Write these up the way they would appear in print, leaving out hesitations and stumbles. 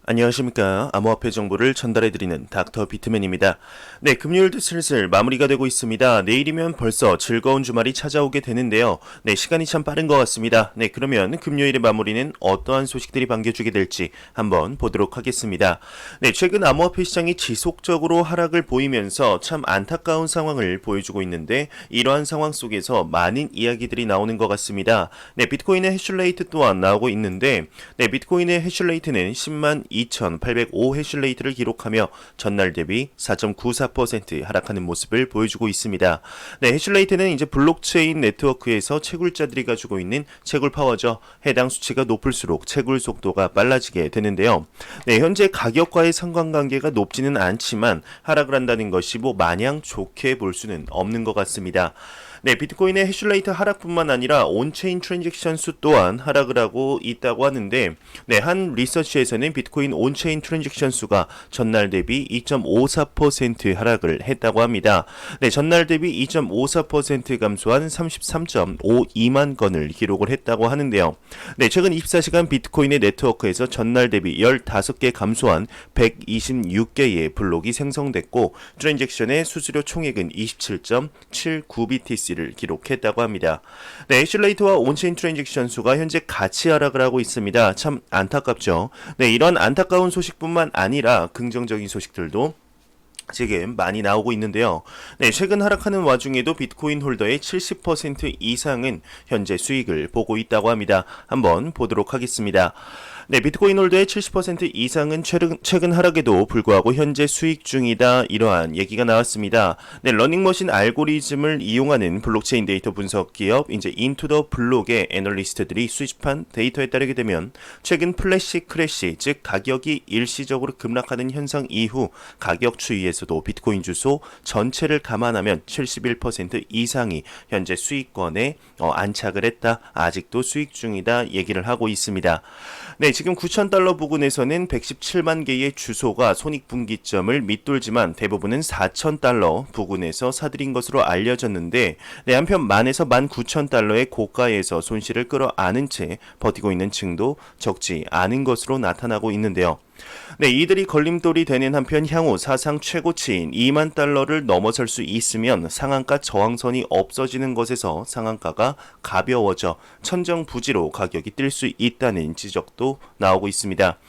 안녕하십니까. 암호화폐 정보를 전달해드리는 닥터 비트맨입니다. 네, 금요일도 슬슬 마무리가 되고 있습니다. 내일이면 벌써 즐거운 주말이 찾아오게 되는데요. 네, 시간이 참 빠른 것 같습니다. 네, 그러면 금요일의 마무리는 어떠한 소식들이 반겨주게 될지 한번 보도록 하겠습니다. 네, 최근 암호화폐 시장이 지속적으로 하락을 보이면서 참 안타까운 상황을 보여주고 있는데 이러한 상황 속에서 많은 이야기들이 나오는 것 같습니다. 네, 비트코인의 해슐레이트 또한 나오고 있는데 네, 비트코인의 해슐레이트는 10만 2,805 해슐레이트를 기록하며 전날 대비 4.94% 하락하는 모습을 보여주고 있습니다. 네, 해슐레이트는 이제 블록체인 네트워크에서 채굴자들이 가지고 있는 채굴 파워죠. 해당 수치가 높을수록 채굴 속도가 빨라지게 되는데요. 네, 현재 가격과의 상관관계가 높지는 않지만 하락을 한다는 것이 마냥 좋게 볼 수는 없는 것 같습니다. 네, 비트코인의 해슐레이트 하락뿐만 아니라 온체인 트랜잭션 수 또한 하락을 하고 있다고 하는데 네, 한 리서치에서는 비트코인 온체인 트랜잭션 수가 전날 대비 2.54% 하락을 했다고 합니다. 네, 전날 대비 2.54% 감소한 33.52만 건을 기록을 했다고 하는데요. 네, 최근 24시간 비트코인의 네트워크에서 전날 대비 15개 감소한 126개의 블록이 생성됐고 트랜잭션의 수수료 총액은 27.79BTC를 기록했다고 합니다. 네, 해슐레이트와 온체인 트랜잭션 수가 현재 같이 하락을 하고 있습니다. 참 안타깝죠. 네, 이런 안타까운 소식뿐만 아니라 긍정적인 소식들도 지금 많이 나오고 있는데요. 네, 최근 하락하는 와중에도 비트코인 홀더의 70% 이상은 현재 수익을 보고 있다고 합니다. 한번 보도록 하겠습니다. 네, 비트코인 홀더의 70% 이상은 최근 하락에도 불구하고 현재 수익 중이다. 이러한 얘기가 나왔습니다. 네, 러닝머신 알고리즘을 이용하는 블록체인 데이터 분석 기업 이제 인투더 블록의 애널리스트들이 수집한 데이터에 따르게 되면 최근 플래시 크래시 즉 가격이 일시적으로 급락하는 현상 이후 가격 추이에서도 비트코인 주소 전체를 감안하면 71% 이상이 현재 수익권에 안착을 했다. 아직도 수익 중이다. 얘기를 하고 있습니다. 네, 지금 9,000달러 부근에서는 117만 개의 주소가 손익분기점을 밑돌지만 대부분은 4,000달러 부근에서 사들인 것으로 알려졌는데 네, 한편 만에서 19,000달러의 고가에서 손실을 끌어안은 채 버티고 있는 층도 적지 않은 것으로 나타나고 있는데요. 네, 이들이 걸림돌이 되는 한편 향후 사상 최고치인 2만 달러를 넘어설 수 있으면 상한가 저항선이 없어지는 것에서 상한가가 가벼워져 천정부지로 가격이 뛸 수 있다는 지적도 나오고 있습니다.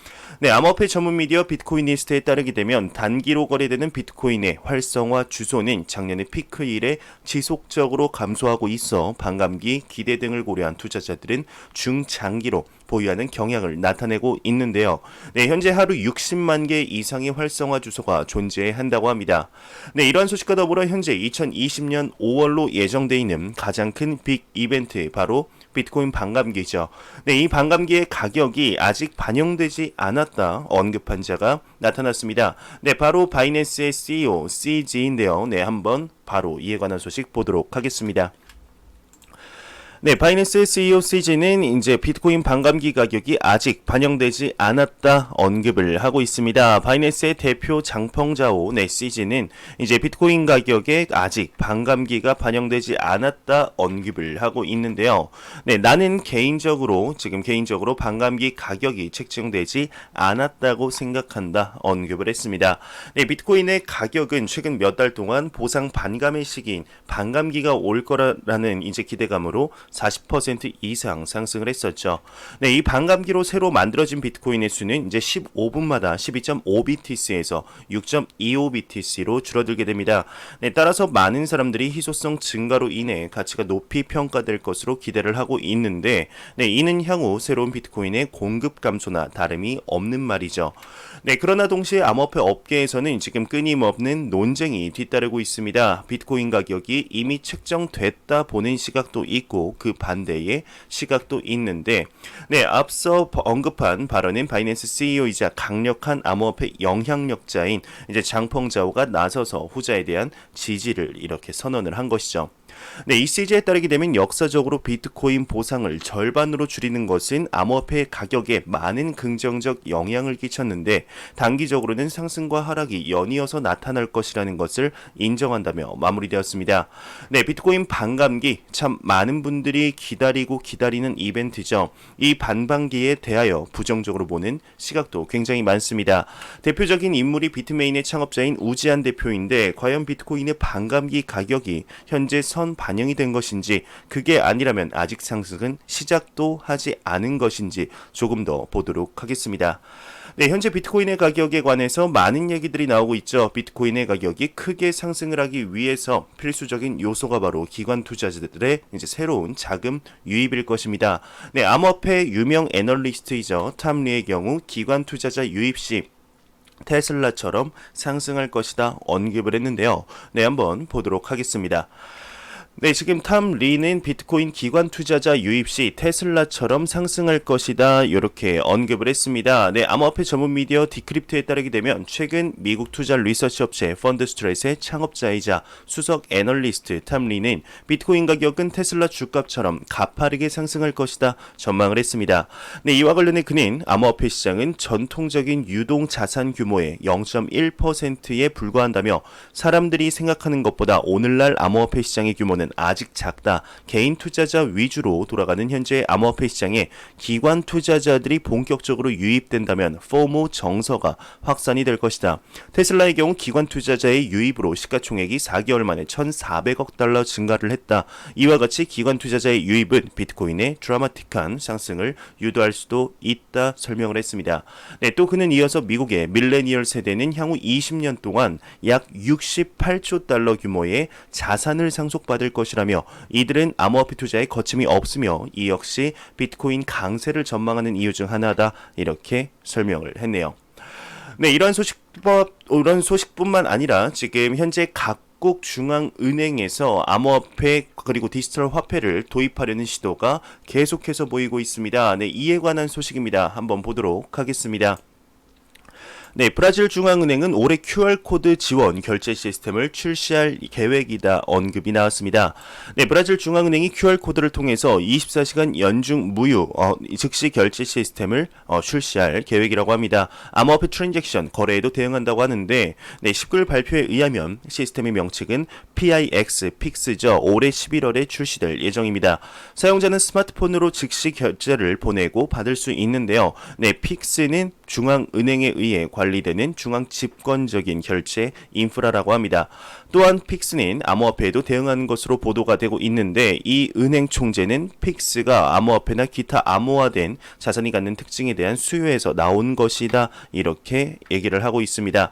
네, 암호화폐 전문 미디어 비트코이니스트에 따르게 되면 단기로 거래되는 비트코인의 활성화 주소는 작년의 피크 이래 지속적으로 감소하고 있어 반감기, 기대 등을 고려한 투자자들은 중장기로 보유하는 경향을 나타내고 있는데요. 네, 현재 하루 60만 개 이상의 활성화 주소가 존재해야 한다고 합니다. 네, 이러한 소식과 더불어 현재 2020년 5월로 예정돼 있는 가장 큰 빅 이벤트 바로 비트코인 반감기죠. 네, 이 반감기의 가격이 아직 반영되지 않았다 언급한 자가 나타났습니다. 네, 바로 바이낸스의 CEO CG인데요. 네, 한번 바로 이에 관한 소식 보도록 하겠습니다. 네, 바이낸스 CEO CG는 이제 비트코인 반감기 가격이 아직 반영되지 않았다 언급을 하고 있습니다. 바이낸스의 대표 장펑자오 네, CG는 이제 비트코인 가격에 아직 반감기가 반영되지 않았다 언급을 하고 있는데요. 네, 나는 개인적으로 반감기 가격이 책정되지 않았다고 생각한다 언급을 했습니다. 네, 비트코인의 가격은 최근 몇 달 동안 보상 반감의 시기인 반감기가 올 거라는 이제 기대감으로 40% 이상 상승을 했었죠. 네, 이 반감기로 새로 만들어진 비트코인의 수는 이제 15분마다 12.5BTC에서 6.25BTC로 줄어들게 됩니다. 네, 따라서 많은 사람들이 희소성 증가로 인해 가치가 높이 평가될 것으로 기대를 하고 있는데, 네, 이는 향후 새로운 비트코인의 공급 감소나 다름이 없는 말이죠. 네, 그러나 동시에 암호화폐 업계에서는 지금 끊임없는 논쟁이 뒤따르고 있습니다. 비트코인 가격이 이미 책정됐다 보는 시각도 있고 그 반대의 시각도 있는데 네, 앞서 언급한 발언은 바이낸스 CEO이자 강력한 암호화폐 영향력자인 이제 장펑자오가 나서서 후자에 대한 지지를 이렇게 선언을 한 것이죠. 네, ECG에 따르게 되면 역사적으로 비트코인 보상을 절반으로 줄이는 것은 암호화폐 가격에 많은 긍정적 영향을 끼쳤는데 단기적으로는 상승과 하락이 연이어서 나타날 것이라는 것을 인정한다며 마무리되었습니다. 네, 비트코인 반감기 참 많은 분들이 기다리는 이벤트죠. 이 반감기에 대하여 부정적으로 보는 시각도 굉장히 많습니다. 대표적인 인물이 비트메인의 창업자인 우지한 대표인데 과연 비트코인의 반감기 가격이 현재 선 반영이 된 것인지 그게 아니라면 아직 상승은 시작도 하지 않은 것인지 조금 더 보도록 하겠습니다. 네, 현재 비트코인의 가격에 관해서 많은 얘기들이 나오고 있죠. 비트코인의 가격이 크게 상승을 하기 위해서 필수적인 요소가 바로 기관 투자자들의 이제 새로운 자금 유입일 것입니다. 네, 암호화폐 유명 애널리스트이죠. 탐리의 경우 기관 투자자 유입 시 테슬라처럼 상승할 것이다 언급을 했는데요. 네, 한번 보도록 하겠습니다. 네, 지금 탐 리는 비트코인 기관 투자자 유입 시 테슬라처럼 상승할 것이다 이렇게 언급을 했습니다. 네, 암호화폐 전문 미디어 디크립트에 따르게 되면 최근 미국 투자 리서치 업체 펀드스트레이트의 창업자이자 수석 애널리스트 탐 리는 비트코인 가격은 테슬라 주값처럼 가파르게 상승할 것이다 전망을 했습니다. 네, 이와 관련해 그는 암호화폐 시장은 전통적인 유동 자산 규모의 0.1%에 불과한다며 사람들이 생각하는 것보다 오늘날 암호화폐 시장의 규모는 아직 작다. 개인 투자자 위주로 돌아가는 현재 암호화폐 시장에 기관 투자자들이 본격적으로 유입된다면 포모 정서가 확산이 될 것이다. 테슬라의 경우 기관 투자자의 유입으로 시가총액이 4개월 만에 1,400억 달러 증가를 했다. 이와 같이 기관 투자자의 유입은 비트코인의 드라마틱한 상승을 유도할 수도 있다 설명을 했습니다. 네, 또 그는 이어서 미국의 밀레니얼 세대는 향후 20년 동안 약 68조 달러 규모의 자산을 상속받을 것이라며 이들은 암호화폐 투자에 거침이 없으며 이 역시 비트코인 강세를 전망하는 이유 중 하나다 이렇게 설명을 했네요. 네, 이런 소식뿐만 아니라 지금 현재 각국 중앙은행에서 암호화폐 그리고 디지털 화폐를 도입하려는 시도가 계속해서 보이고 있습니다. 네, 이에 관한 소식입니다. 한번 보도록 하겠습니다. 네, 브라질 중앙은행은 올해 QR코드 지원 결제 시스템을 출시할 계획이다 언급이 나왔습니다. 네, 브라질 중앙은행이 QR코드를 통해서 24시간 연중 무휴 즉시 결제 시스템을 출시할 계획이라고 합니다. 암호화폐 트랜잭션 거래에도 대응한다고 하는데 네, 19일 발표에 의하면 시스템의 명칭은 PIX죠. 올해 11월에 출시될 예정입니다. 사용자는 스마트폰으로 즉시 결제를 보내고 받을 수 있는데요. 네, PIX는 중앙은행에 의해 관리되는 중앙 집권적인 결제 인프라라고 합니다. 또한 픽스는 암호화폐에도 대응하는 것으로 보도가 되고 있는데 이 은행 총재는 픽스가 암호화폐나 기타 암호화된 자산이 갖는 특징에 대한 수요에서 나온 것이다 이렇게 얘기를 하고 있습니다.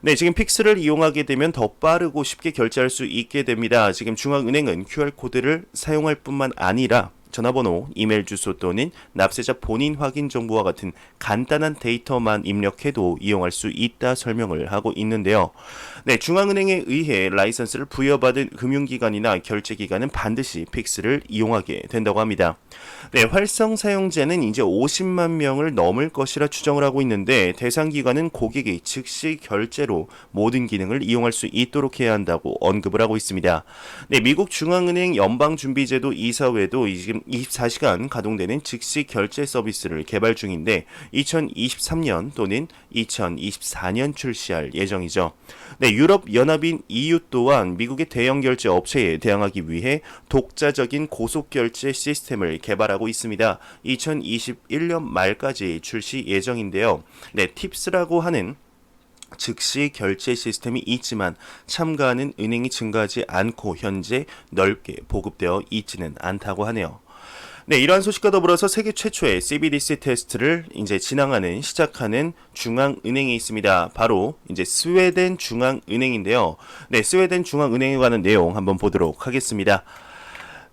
네, 지금 픽스를 이용하게 되면 더 빠르고 쉽게 결제할 수 있게 됩니다. 지금 중앙은행은 QR코드를 사용할 뿐만 아니라 전화번호, 이메일 주소 또는 납세자 본인 확인 정보와 같은 간단한 데이터만 입력해도 이용할 수 있다 설명을 하고 있는데요. 네, 중앙은행에 의해 라이선스를 부여받은 금융기관이나 결제기관은 반드시 픽스를 이용하게 된다고 합니다. 네, 활성 사용자는 이제 50만 명을 넘을 것이라 추정을 하고 있는데 대상 기관은 고객이 즉시 결제로 모든 기능을 이용할 수 있도록 해야 한다고 언급을 하고 있습니다. 네, 미국 중앙은행 연방준비제도 이사회도 지금 24시간 가동되는 즉시 결제 서비스를 개발 중인데 2023년 또는 2024년 출시할 예정이죠. 네, 유럽 연합인 EU 또한 미국의 대형 결제 업체에 대항하기 위해 독자적인 고속 결제 시스템을 개발하고 있습니다. 2021년 말까지 출시 예정인데요. 네, 팁스라고 하는 즉시 결제 시스템이 있지만 참가하는 은행이 증가하지 않고 현재 넓게 보급되어 있지는 않다고 하네요. 네, 이러한 소식과 더불어서 세계 최초의 CBDC 테스트를 이제 시작하는 중앙은행이 있습니다. 바로 이제 스웨덴 중앙은행인데요. 네, 스웨덴 중앙은행에 관한 내용 한번 보도록 하겠습니다.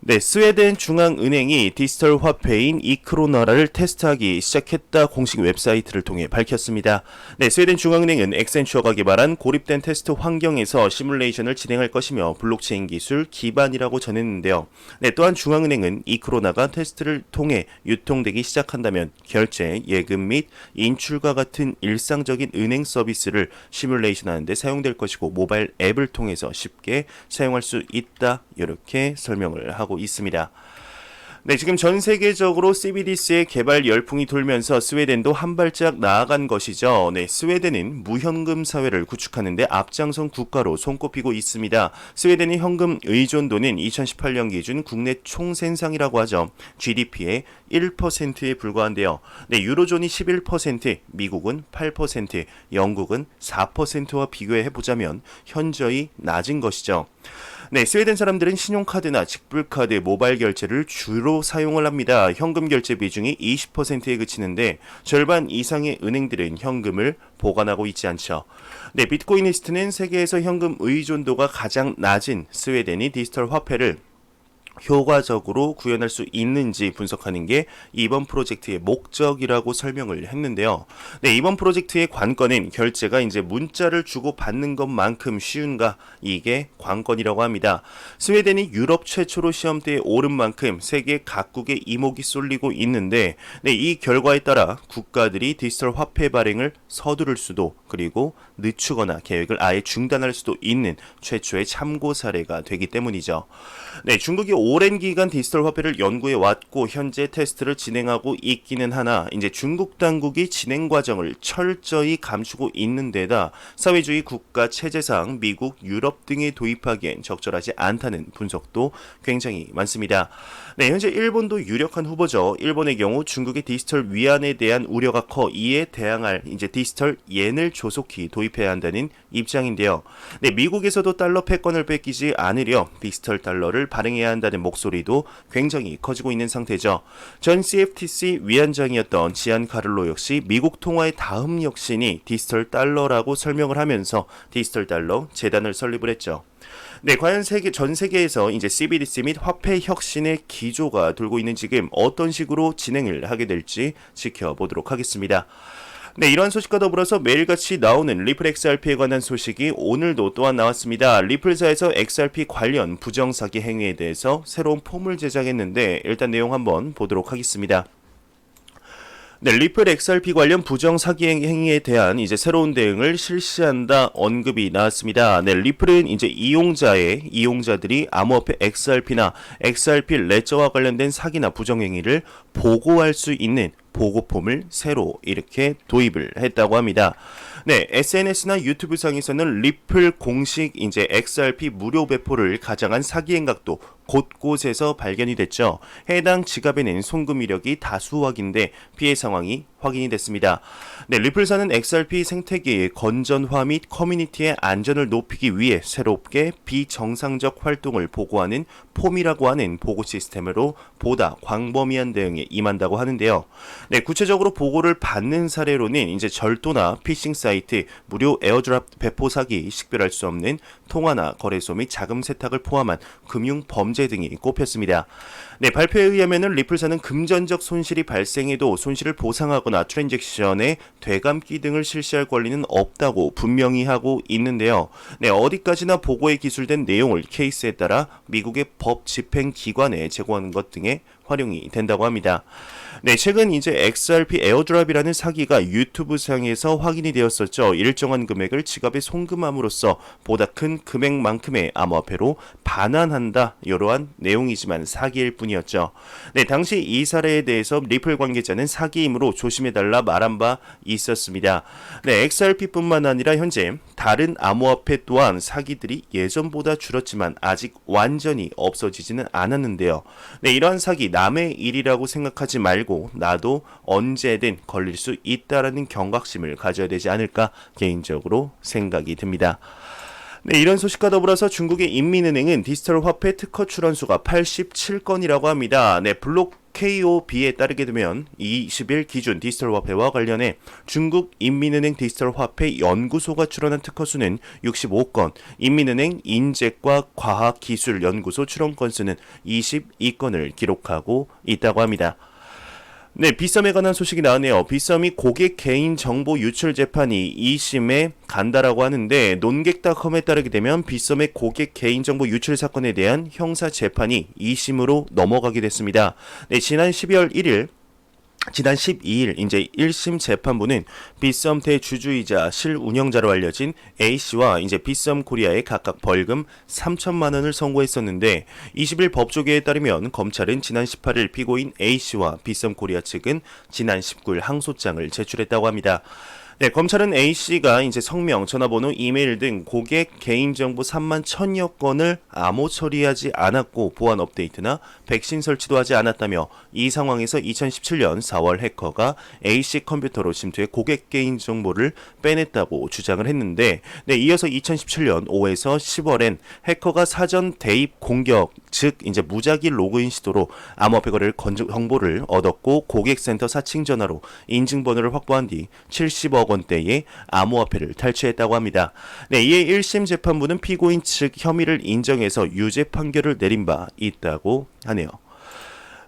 네, 스웨덴 중앙은행이 디지털 화폐인 이크로나를 테스트하기 시작했다 공식 웹사이트를 통해 밝혔습니다. 네, 스웨덴 중앙은행은 엑센추어가 개발한 고립된 테스트 환경에서 시뮬레이션을 진행할 것이며 블록체인 기술 기반이라고 전했는데요. 네, 또한 중앙은행은 이크로나가 테스트를 통해 유통되기 시작한다면 결제, 예금 및 인출과 같은 일상적인 은행 서비스를 시뮬레이션하는 데 사용될 것이고 모바일 앱을 통해서 쉽게 사용할 수 있다. 이렇게 설명을 하고 있습니다. 네, 지금 전 세계적으로 CBDC의 개발 열풍이 돌면서 스웨덴도 한 발짝 나아간 것이죠. 네, 스웨덴은 무현금 사회를 구축하는 데 앞장선 국가로 손꼽히고 있습니다. 스웨덴의 현금 의존도는 2018년 기준 국내 총생산이라고 하죠. GDP의 1%에 불과한데요. 네, 유로존이 11%, 미국은 8%, 영국은 4%와 비교해 보자면 현저히 낮은 것이죠. 네, 스웨덴 사람들은 신용카드나 직불카드, 모바일 결제를 주로 사용을 합니다. 현금 결제 비중이 20%에 그치는데 절반 이상의 은행들은 현금을 보관하고 있지 않죠. 네, 비트코인리스트는 세계에서 현금 의존도가 가장 낮은 스웨덴이 디지털 화폐를 효과적으로 구현할 수 있는지 분석하는 게 이번 프로젝트의 목적이라고 설명을 했는데요. 네, 이번 프로젝트의 관건은 결제가 이제 문자를 주고 받는 것만큼 쉬운가, 이게 관건이라고 합니다. 스웨덴이 유럽 최초로 시험대에 오른 만큼 세계 각국의 이목이 쏠리고 있는데, 네, 이 결과에 따라 국가들이 디지털 화폐 발행을 서두를 수도, 그리고 늦추거나 계획을 아예 중단할 수도 있는 최초의 참고 사례가 되기 때문이죠. 네, 중국이 오랜 기간 디지털 화폐를 연구해 왔고 현재 테스트를 진행하고 있기는 하나 이제 중국 당국이 진행 과정을 철저히 감추고 있는 데다 사회주의 국가 체제상 미국, 유럽 등에 도입하기엔 적절하지 않다는 분석도 굉장히 많습니다. 네, 현재 일본도 유력한 후보죠. 일본의 경우 중국의 디지털 위안에 대한 우려가 커 이에 대항할 이제 디지털 옌을 조속히 도입해야 한다는 입장인데요. 네, 미국에서도 달러 패권을 뺏기지 않으려 디지털 달러를 발행해야 한다는 목소리도 굉장히 커지고 있는 상태죠. 전 CFTC 위원장이었던 지안 카를로 역시 미국 통화의 다음 혁신이 디지털 달러라고 설명을 하면서 디지털 달러 재단을 설립을 했죠. 네, 과연 전 세계에서 이제 CBDC 및 화폐 혁신의 기조가 돌고 있는 지금 어떤 식으로 진행을 하게 될지 지켜보도록 하겠습니다. 네, 이러한 소식과 더불어서 매일같이 나오는 리플 XRP에 관한 소식이 오늘도 또한 나왔습니다. 리플사에서 XRP 관련 부정사기 행위에 대해서 새로운 폼을 제작했는데 일단 내용 한번 보도록 하겠습니다. 네, 리플 XRP 관련 부정 사기 행위에 대한 이제 새로운 대응을 실시한다 언급이 나왔습니다. 네, 리플은 이제 이용자들이 암호화폐 XRP나 XRP 레저와 관련된 사기나 부정 행위를 보고할 수 있는 보고폼을 새로 이렇게 도입을 했다고 합니다. 네, SNS나 유튜브 상에서는 리플 공식 이제 XRP 무료 배포를 가장한 사기 행각도 곳곳에서 발견이 됐죠. 해당 지갑에는 송금 이력이 다수 확인돼 피해 상황이 확인이 됐습니다. 네, 리플사는 XRP 생태계의 건전화 및 커뮤니티의 안전을 높이기 위해 새롭게 비정상적 활동을 보고하는 폼이라고 하는 보고 시스템으로 보다 광범위한 대응에 임한다고 하는데요. 네, 구체적으로 보고를 받는 사례로는 이제 절도나 피싱 사이트, 무료 에어드랍 배포 사기, 식별할 수 없는 통화나 거래소 및 자금 세탁을 포함한 금융 범죄 등이 꼽혔습니다. 네, 발표에 의하면 리플사는 금전적 손실이 발생해도 손실을 보상하거나 트랜잭션의 되감기 등을 실시할 권리는 없다고 분명히 하고 있는데요. 네, 어디까지나 보고에 기술된 내용을 케이스에 따라 미국의 법 집행 기관에 제공하는 것 등에 활용이 된다고 합니다. 네, 최근 이제 XRP 에어드랍이라는 사기가 유튜브 상에서 확인이 되었었죠. 일정한 금액을 지갑에 송금함으로써 보다 큰 금액만큼의 암호화폐로 반환한다. 이러한 내용이지만 사기일 뿐이었죠. 네, 당시 이 사례에 대해서 리플 관계자는 사기이므로 조심해달라 말한 바 있었습니다. 네, XRP뿐만 아니라 현재 다른 암호화폐 또한 사기들이 예전보다 줄었지만 아직 완전히 없어지지는 않았는데요. 네, 이러한 사기 남의 일이라고 생각하지 말고 나도 언제든 걸릴 수 있다라는 경각심을 가져야 되지 않을까 개인적으로 생각이 듭니다. 네, 이런 소식과 더불어서 중국의 인민은행은 디지털 화폐 특허 출원수가 87건이라고 합니다. 네, KOB에 따르게 되면 20일 기준 디지털 화폐와 관련해 중국 인민은행 디지털 화폐 연구소가 출원한 특허 수는 65건, 인민은행 인재과 과학기술 연구소 출원 건수는 22건을 기록하고 있다고 합니다. 네, 빗썸에 관한 소식이 나왔네요. 빗썸이 고객 개인 정보 유출 재판이 2심에 간다라고 하는데, 논객닷컴에 따르게 되면 빗썸의 고객 개인 정보 유출 사건에 대한 형사 재판이 2심으로 넘어가게 됐습니다. 네, 지난 12일 이제 1심 재판부는 빗썸 대주주이자 실운영자로 알려진 A씨와 이제 빗썸 코리아에 각각 벌금 3천만 원을 선고했었는데, 20일 법조계에 따르면 검찰은 지난 18일 피고인 A씨와 빗썸 코리아 측은 지난 19일 항소장을 제출했다고 합니다. 네, 검찰은 A씨가 이제 성명, 전화번호, 이메일 등 고객 개인정보 3만 1,000여 건을 암호 처리하지 않았고 보안 업데이트나 백신 설치도 하지 않았다며, 이 상황에서 2017년 4월 해커가 A씨 컴퓨터로 침투해 고객 개인정보를 빼냈다고 주장을 했는데, 네, 이어서 2017년 5에서 10월엔 해커가 사전 대입 공격, 즉 이제 무작위 로그인 시도로 암호화폐 거래 정보를 얻었고, 고객센터 사칭 전화로 인증번호를 확보한 뒤 70억 원대의 암호화폐를 탈취했다고 합니다. 네, 이에 1심 재판부는 피고인 측 혐의를 인정해서 유죄 판결을 내린 바 있다고 하네요.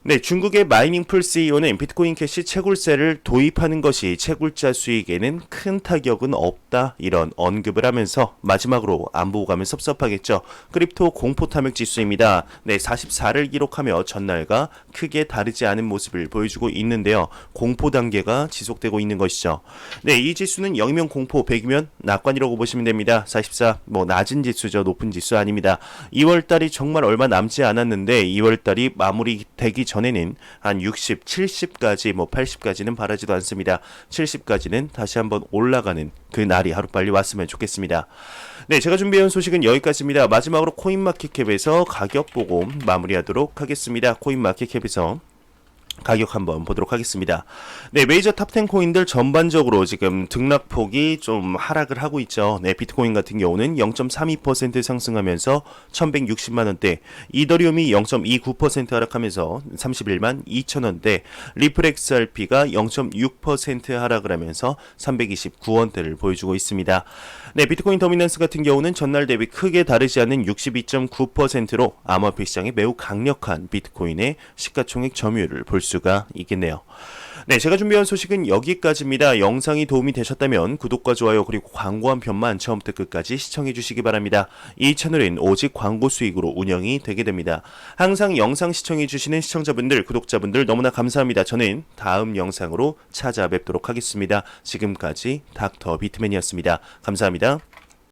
네, 중국의 마이닝풀 CEO는 비트코인 캐시 채굴세를 도입하는 것이 채굴자 수익에는 큰 타격은 없다, 이런 언급을 하면서 마지막으로 안 보고 가면 섭섭하겠죠. 크립토 공포 탐욕 지수입니다. 네, 44를 기록하며 전날과 크게 다르지 않은 모습을 보여주고 있는데요. 공포 단계가 지속되고 있는 것이죠. 네, 이 지수는 0이면 공포, 100이면 낙관이라고 보시면 됩니다. 44, 낮은 지수죠. 높은 지수 아닙니다. 2월달이 정말 얼마 남지 않았는데 2월달이 마무리되기 전에는 한 60, 70까지 80까지는 바라지도 않습니다. 70까지는 다시 한번 올라가는 그 날이 하루빨리 왔으면 좋겠습니다. 네, 제가 준비해온 소식은 여기까지입니다. 마지막으로 코인마켓캡에서 가격 보고 마무리하도록 하겠습니다. 코인마켓캡에서 가격 한번 보도록 하겠습니다. 네, 메이저 탑10 코인들 전반적으로 지금 등락폭이 좀 하락을 하고 있죠. 네, 비트코인 같은 경우는 0.32% 상승하면서 1160만 원대, 이더리움이 0.29% 하락하면서 31만 2천 원대, 리플 XRP가 0.6% 하락을 하면서 329원대를 보여주고 있습니다. 네, 비트코인 더미넌스 같은 경우는 전날 대비 크게 다르지 않는 62.9%로 암호화폐 시장에 매우 강력한 비트코인의 시가총액 점유율을 볼 수가 있겠네요. 네, 제가 준비한 소식은 여기까지입니다. 영상이 도움이 되셨다면 구독과 좋아요 그리고 광고 한 편만 처음부터 끝까지 시청해 주시기 바랍니다. 이 채널은 오직 광고 수익으로 운영이 되게 됩니다. 항상 영상 시청해 주시는 시청자분들, 구독자분들 너무나 감사합니다. 저는 다음 영상으로 찾아뵙도록 하겠습니다. 지금까지 닥터 비트맨이었습니다. 감사합니다.